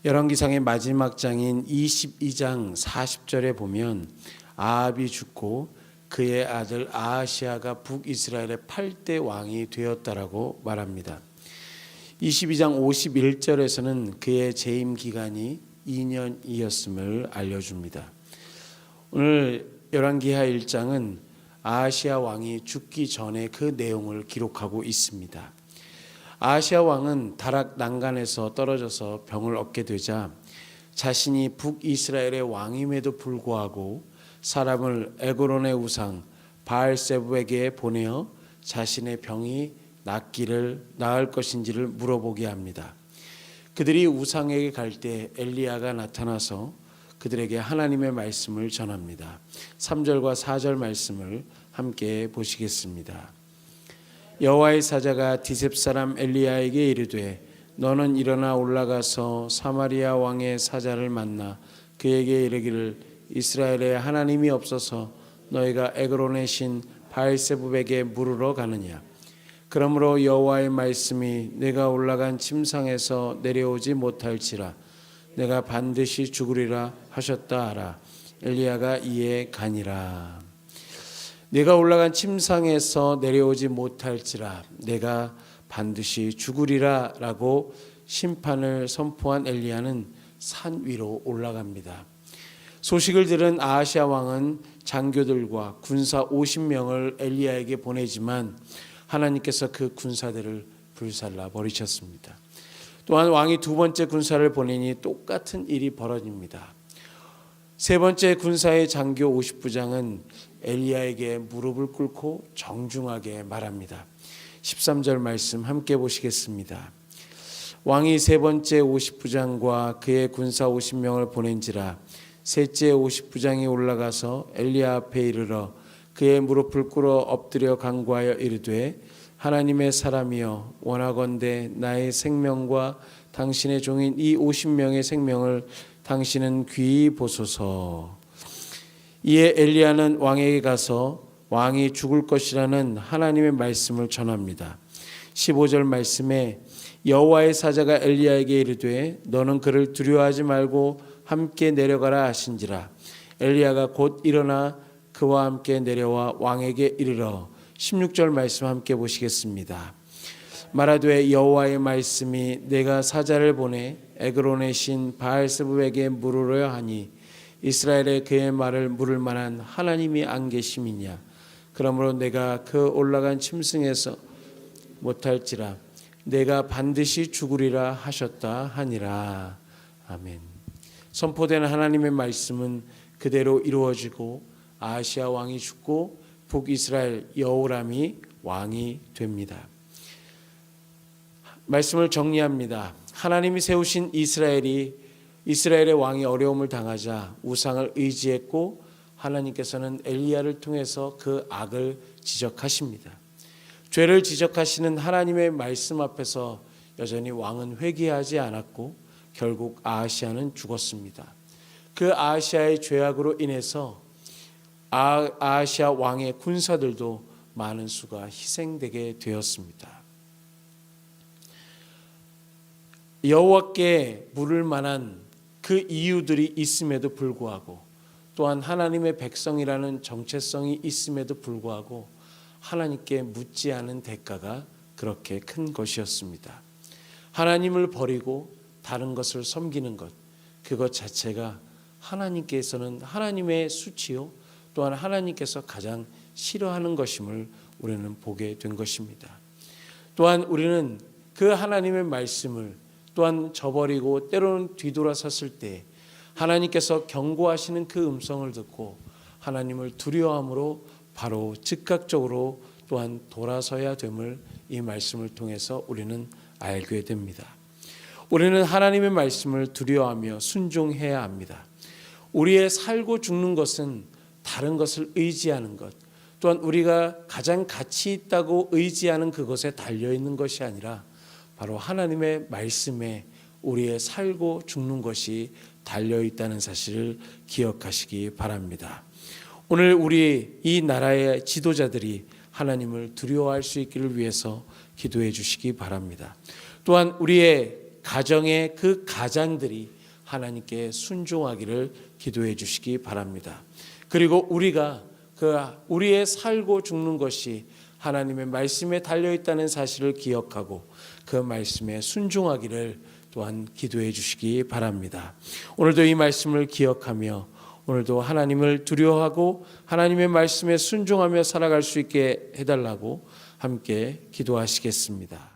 열왕기상의 마지막 장인 22장 40절에 보면 아합이 죽고 그의 아들 아하시아가 북이스라엘의 8대 왕이 되었다라고 말합니다. 22장 51절에서는 그의 재임 기간이 2년이었음을 알려줍니다. 오늘 열왕기하 1장은 아하시아 왕이 죽기 전에 그 내용을 기록하고 있습니다. 아하시아 왕은 다락 난간에서 떨어져서 병을 얻게 되자 자신이 북이스라엘의 왕임에도 불구하고 사람을 에그론의 우상 바알세부에게 보내어 자신의 병이 나을 것인지를 물어보게 합니다. 그들이 우상에게 갈 때 엘리야가 나타나서 그들에게 하나님의 말씀을 전합니다. 3절과 4절 말씀을 함께 보시겠습니다. 여호와의 사자가 디셉 사람 엘리야에게 이르되 너는 일어나 올라가서 사마리아 왕의 사자를 만나 그에게 이르기를 이스라엘에 하나님이 없어서 너희가 에그론의 신 바알세부에게 물으러 가느냐. 그러므로 여호와의 말씀이 내가 올라간 침상에서 내려오지 못할지라 내가 반드시 죽으리라 하셨다 하라. 엘리야가 이에 가니라. 내가 올라간 침상에서 내려오지 못할지라 내가 반드시 죽으리라 라고 심판을 선포한 엘리야는 산 위로 올라갑니다. 소식을 들은 아하시아 왕은 장교들과 군사 50명을 엘리야에게 보내지만 하나님께서 그 군사들을 불살라 버리셨습니다. 또한 왕이 두 번째 군사를 보내니 똑같은 일이 벌어집니다. 세 번째 군사의 장교 50부장은 엘리야에게 무릎을 꿇고 정중하게 말합니다. 13절 말씀 함께 보시겠습니다. 왕이 세 번째 50부장과 그의 군사 50명을 보낸지라 셋째 50부장이 올라가서 엘리야 앞에 이르러 그의 무릎을 꿇어 엎드려 간구하여 이르되 하나님의 사람이여 원하건대 나의 생명과 당신의 종인 이 50명의 생명을 당신은 귀히 보소서. 이에 엘리야는 왕에게 가서 왕이 죽을 것이라는 하나님의 말씀을 전합니다. 15절 말씀에 여호와의 사자가 엘리야에게 이르되 너는 그를 두려워하지 말고 함께 내려가라 하신지라. 엘리야가 곧 일어나 그와 함께 내려와 왕에게 이르러 16절 말씀 함께 보시겠습니다. 말하되 여호와의 말씀이 내가 사자를 보내 에그론의 신 바알세부에게 물으려 하니 이스라엘에 그의 말을 물을 만한 하나님이 안 계심이냐. 그러므로 내가 그 올라간 침승에서 못할지라 내가 반드시 죽으리라 하셨다 하니라. 아멘. 선포된 하나님의 말씀은 그대로 이루어지고 아하시아 왕이 죽고 북이스라엘 여호람이 왕이 됩니다. 말씀을 정리합니다. 하나님이 세우신 이스라엘의 왕이 어려움을 당하자 우상을 의지했고 하나님께서는 엘리야를 통해서 그 악을 지적하십니다. 죄를 지적하시는 하나님의 말씀 앞에서 여전히 왕은 회개하지 않았고 결국 아하시아는 죽었습니다. 그 아하시아의 죄악으로 인해서 아하시아 왕의 군사들도 많은 수가 희생되게 되었습니다. 여호와께 물을 만한 그 이유들이 있음에도 불구하고 또한 하나님의 백성이라는 정체성이 있음에도 불구하고 하나님께 묻지 않은 대가가 그렇게 큰 것이었습니다. 하나님을 버리고 다른 것을 섬기는 것, 그것 자체가 하나님께서는 하나님의 수치요 또한 하나님께서 가장 싫어하는 것임을 우리는 보게 된 것입니다. 또한 우리는 그 하나님의 말씀을 또한 저버리고 때로는 뒤돌아섰을 때 하나님께서 경고하시는 그 음성을 듣고 하나님을 두려워함으로 바로 즉각적으로 또한 돌아서야 됨을 이 말씀을 통해서 우리는 알게 됩니다. 우리는 하나님의 말씀을 두려워하며 순종해야 합니다. 우리의 살고 죽는 것은 다른 것을 의지하는 것, 또한 우리가 가장 가치 있다고 의지하는 그것에 달려있는 것이 아니라 바로 하나님의 말씀에 우리의 살고 죽는 것이 달려있다는 사실을 기억하시기 바랍니다. 오늘 우리 이 나라의 지도자들이 하나님을 두려워할 수 있기를 위해서 기도해 주시기 바랍니다. 또한 우리의 가정의 그 가장들이 하나님께 순종하기를 기도해 주시기 바랍니다. 그리고 우리가 우리의 살고 죽는 것이 하나님의 말씀에 달려 있다는 사실을 기억하고 그 말씀에 순종하기를 또한 기도해 주시기 바랍니다. 오늘도 이 말씀을 기억하며 오늘도 하나님을 두려워하고 하나님의 말씀에 순종하며 살아갈 수 있게 해달라고 함께 기도하시겠습니다.